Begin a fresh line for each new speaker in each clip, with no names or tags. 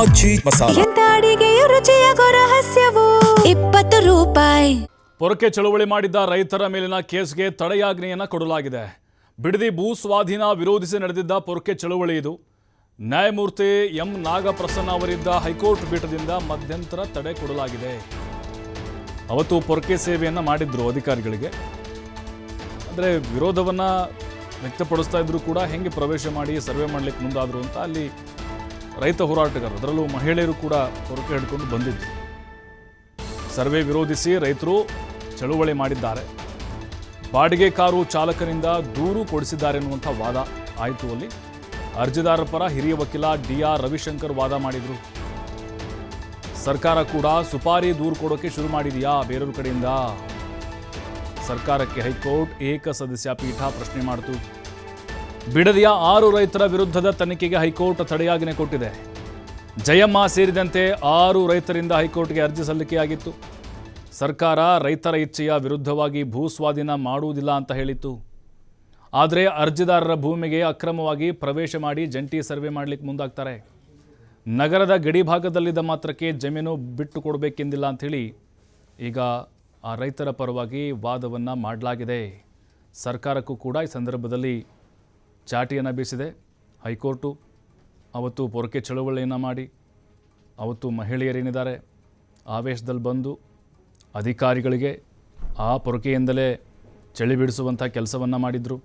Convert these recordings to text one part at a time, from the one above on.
ಮಜ್ಜಿ ಮಸಾಲ.
ಎಂತ ಅಡಿಗೆಯ ರುಚಿಯಾಗೋ ರಹಸ್ಯವು 20 ರೂಪಾಯಿ.
ಪೊರಕೆ ಚಳವಳಿ ಮಾಡಿದ್ದ ರೈತರ ಮೇಲಿನ ಕೇಸ್ಗೆ ತಡೆಯಾಜ್ಞೆಯನ್ನು ಕೊಡಲಾಗಿದೆ. ಬಿಡದಿ ಭೂ ಸ್ವಾಧೀನ ವಿರೋಧಿಸಿ ನಡೆದಿದ್ದ ಪೊರಕೆ ಚಳವಳಿ ಇದು. ನ್ಯಾಯಮೂರ್ತಿ ಎಂ ನಾಗಪ್ರಸನ್ನ ಅವರಿದ್ದ ಹೈಕೋರ್ಟ್ ಪೀಠದಿಂದ ಮಧ್ಯಂತರ ತಡೆ ಕೊಡಲಾಗಿದೆ. ಅವತ್ತು ಪೊರಕೆ ಸೇವೆಯನ್ನು ಮಾಡಿದ್ರು ಅಧಿಕಾರಿಗಳಿಗೆ. ಅಂದರೆ ವಿರೋಧವನ್ನು ವ್ಯಕ್ತಪಡಿಸ್ತಾ ಇದ್ರು ಕೂಡ ಹೆಂಗೆ ಪ್ರವೇಶ ಮಾಡಿ ಸರ್ವೆ ಮಾಡಲಿಕ್ಕೆ ಮುಂದಾದರು ಅಂತ ಅಲ್ಲಿ ರೈತ ಹೋರಾಟಗಾರರು, ಅದರಲ್ಲೂ ಮಹಿಳೆಯರು ಕೂಡ ಪೊರಕೆ ಹಿಡ್ಕೊಂಡು ಬಂದಿದ್ರು. ಸರ್ವೆ ವಿರೋಧಿಸಿ ರೈತರು ಚಳುವಳಿ ಮಾಡಿದ್ದಾರೆ. ಬಾಡಿಗೆ ಕಾರು ಚಾಲಕನಿಂದ ದೂರು ಕೊಡಿಸಿದ್ದಾರೆ ಎನ್ನುವಂಥ ವಾದ ಆಯಿತು. ಅಲ್ಲಿ ಅರ್ಜಿದಾರರ ಪರ ಹಿರಿಯ ವಕೀಲ ಡಿ.ಆರ್. ರವಿಶಂಕರ್ ವಾದ ಮಾಡಿದರು. ಸರ್ಕಾರ ಕೂಡ ಸುಪಾರಿ ದೂರು ಕೊಡೋಕೆ ಶುರು ಮಾಡಿದೆಯಾ ಬೇರೆಯವ್ರ ಕಡೆಯಿಂದ? ಸರ್ಕಾರಕ್ಕೆ ಹೈಕೋರ್ಟ್ ಏಕಸದಸ್ಯ ಪೀಠ ಪ್ರಶ್ನೆ ಮಾಡಿತು. ಬಿಡದಿಯ 6 ರೈತರ ವಿರುದ್ಧದ ತನಿಖೆಗೆ ಹೈಕೋರ್ಟ್ ತಡೆಯಾಜ್ಞೆ ಕೊಟ್ಟಿದೆ. ಜಯಮ್ಮ ಸೇರಿದಂತೆ 6 ರೈತರಿಂದ ಹೈಕೋರ್ಟ್ಗೆ ಅರ್ಜಿ ಸಲ್ಲಿಕೆಯಾಗಿತ್ತು. ಸರ್ಕಾರ ರೈತರ ಇಚ್ಛೆಯ ವಿರುದ್ಧವಾಗಿ ಭೂ ಸ್ವಾಧೀನ ಮಾಡುವುದಿಲ್ಲ ಅಂತ ಹೇಳಿತ್ತು. ಆದರೆ ಅರ್ಜಿದಾರರ ಭೂಮಿಗೆ ಅಕ್ರಮವಾಗಿ ಪ್ರವೇಶ ಮಾಡಿ ಜಂಟಿ ಸರ್ವೆ ಮಾಡಲಿಕ್ಕೆ ಮುಂದಾಗ್ತಾರೆ. ನಗರದ ಗಡಿ ಭಾಗದಲ್ಲಿದ್ದ ಮಾತ್ರಕ್ಕೆ ಜಮೀನು ಬಿಟ್ಟು ಕೊಡಬೇಕೆಂದಿಲ್ಲ ಅಂಥೇಳಿ ಈಗ ಆ ರೈತರ ಪರವಾಗಿ ವಾದವನ್ನು ಮಾಡಲಾಗಿದೆ. ಸರ್ಕಾರಕ್ಕೂ ಕೂಡ ಈ ಸಂದರ್ಭದಲ್ಲಿ ಚಾಟಿಯನ್ನು ಬೀಸಿದೆ ಹೈಕೋರ್ಟು. ಅವತ್ತು ಪೊರಕೆ ಚಳವಳಿಯನ್ನು ಮಾಡಿ ಅವತ್ತು ಮಹಿಳೆಯರೇನಿದ್ದಾರೆ ಆವೇಶದಲ್ಲಿ ಬಂದು ಅಧಿಕಾರಿಗಳಿಗೆ ಆ ಪೊರಕೆಯಿಂದಲೇ ಚಳಿ ಬಿಡಿಸುವಂಥ ಕೆಲಸವನ್ನು ಮಾಡಿದರು.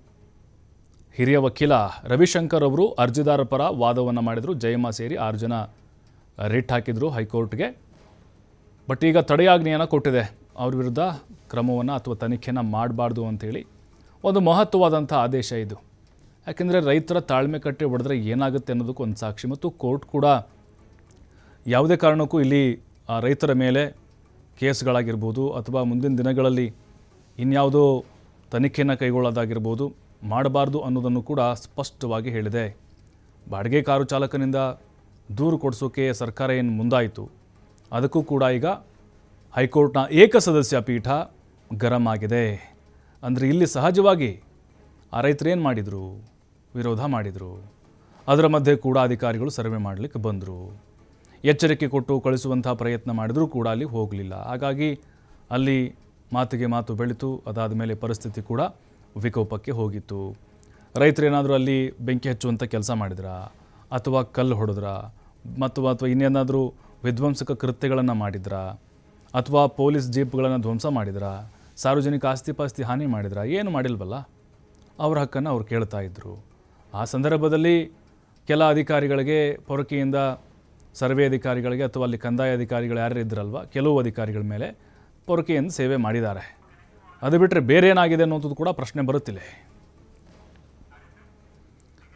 ಹಿರಿಯ ವಕೀಲ ರವಿಶಂಕರ್ ಅವರು ಅರ್ಜಿದಾರರ ಪರ ವಾದವನ್ನು ಮಾಡಿದರು. ಜಯಮ್ಮ ಸೇರಿ 6 ಜನ ರಿಟ್ ಹಾಕಿದರು ಹೈಕೋರ್ಟ್ಗೆ. ಬಟ್ ಈಗ ತಡೆಯಾಜ್ಞೆಯನ್ನು ಕೊಟ್ಟಿದೆ. ಅವ್ರ ವಿರುದ್ಧ ಕ್ರಮವನ್ನು ಅಥವಾ ತನಿಖೆಯನ್ನು ಮಾಡಬಾರ್ದು ಅಂಥೇಳಿ ಒಂದು ಮಹತ್ವವಾದಂಥ ಆದೇಶ ಇದು. ಯಾಕೆಂದರೆ ರೈತರ ತಾಳ್ಮೆ ಕಟ್ಟೆ ಹೊಡೆದ್ರೆ ಏನಾಗುತ್ತೆ ಅನ್ನೋದಕ್ಕೆ ಒಂದು ಸಾಕ್ಷಿ. ಮತ್ತು ಕೋರ್ಟ್ ಕೂಡ ಯಾವುದೇ ಕಾರಣಕ್ಕೂ ಇಲ್ಲಿ ಆ ರೈತರ ಮೇಲೆ ಕೇಸ್ಗಳಾಗಿರ್ಬೋದು ಅಥವಾ ಮುಂದಿನ ದಿನಗಳಲ್ಲಿ ಇನ್ಯಾವುದೋ ತನಿಖೆಯನ್ನು ಕೈಗೊಳ್ಳೋದಾಗಿರ್ಬೋದು ಮಾಡಬಾರ್ದು ಅನ್ನೋದನ್ನು ಕೂಡ ಸ್ಪಷ್ಟವಾಗಿ ಹೇಳಿದೆ. ಬಾಡಿಗೆ ಕಾರು ಚಾಲಕನಿಂದ ದೂರು ಕೊಡಿಸೋಕೆ ಸರ್ಕಾರ ಏನು ಮುಂದಾಯಿತು, ಅದಕ್ಕೂ ಕೂಡ ಈಗ ಹೈಕೋರ್ಟ್ನ ಏಕಸದಸ್ಯ ಪೀಠ ಗರಂ ಆಗಿದೆ. ಅಂದರೆ ಇಲ್ಲಿ ಸಹಜವಾಗಿ ಆ ರೈತರು ಏನು ಮಾಡಿದರು, ವಿರೋಧ ಮಾಡಿದರು. ಅದರ ಮಧ್ಯೆ ಕೂಡ ಅಧಿಕಾರಿಗಳು ಸರ್ವೆ ಮಾಡಲಿಕ್ಕೆ ಬಂದರು. ಎಚ್ಚರಿಕೆ ಕೊಟ್ಟು ಕಳಿಸುವಂಥ ಪ್ರಯತ್ನ ಮಾಡಿದರೂ ಕೂಡ ಅಲ್ಲಿ ಹೋಗಲಿಲ್ಲ. ಹಾಗಾಗಿ ಅಲ್ಲಿ ಮಾತಿಗೆ ಮಾತು ಬೆಳೀತು. ಅದಾದ ಮೇಲೆ ಪರಿಸ್ಥಿತಿ ಕೂಡ ವಿಕೋಪಕ್ಕೆ ಹೋಗಿತ್ತು. ರೈತರೇನಾದರೂ ಅಲ್ಲಿ ಬೆಂಕಿ ಹಚ್ಚುವಂಥ ಕೆಲಸ ಮಾಡಿದ್ರಾ ಅಥವಾ ಕಲ್ಲು ಹೊಡೆದ್ರಾ ಅಥವಾ ಇನ್ನೇನಾದರೂ ವಿಧ್ವಂಸಕ ಕೃತ್ಯಗಳನ್ನು ಮಾಡಿದ್ರಾ ಅಥವಾ ಪೊಲೀಸ್ ಜೀಪ್ಗಳನ್ನು ಧ್ವಂಸ ಮಾಡಿದ್ರಾ, ಸಾರ್ವಜನಿಕ ಆಸ್ತಿ ಪಾಸ್ತಿ ಹಾನಿ ಮಾಡಿದ್ರಾ? ಏನು ಮಾಡಿಲ್ವಲ್ಲ. ಅವ್ರ ಹಕ್ಕನ್ನು ಅವ್ರು ಕೇಳ್ತಾ ಇದ್ದರು. ಆ ಸಂದರ್ಭದಲ್ಲಿ ಕೆಲ ಅಧಿಕಾರಿಗಳಿಗೆ ಪೊರಕೆಯಿಂದ ಸರ್ವೆ ಅಧಿಕಾರಿಗಳಿಗೆ ಅಥವಾ ಅಲ್ಲಿ ಕಂದಾಯ ಅಧಿಕಾರಿಗಳು ಯಾರು ಇದ್ರಲ್ವ, ಕೆಲವು ಅಧಿಕಾರಿಗಳ ಮೇಲೆ ಪೊರಕೆಯಿಂದ ಸೇವೆ ಮಾಡಿದ್ದಾರೆ. ಅದು ಬಿಟ್ಟರೆ ಬೇರೆ ಏನಾಗಿದೆ ಅನ್ನೋದು ಕೂಡ ಪ್ರಶ್ನೆ ಬರುತ್ತಿಲ್ಲ.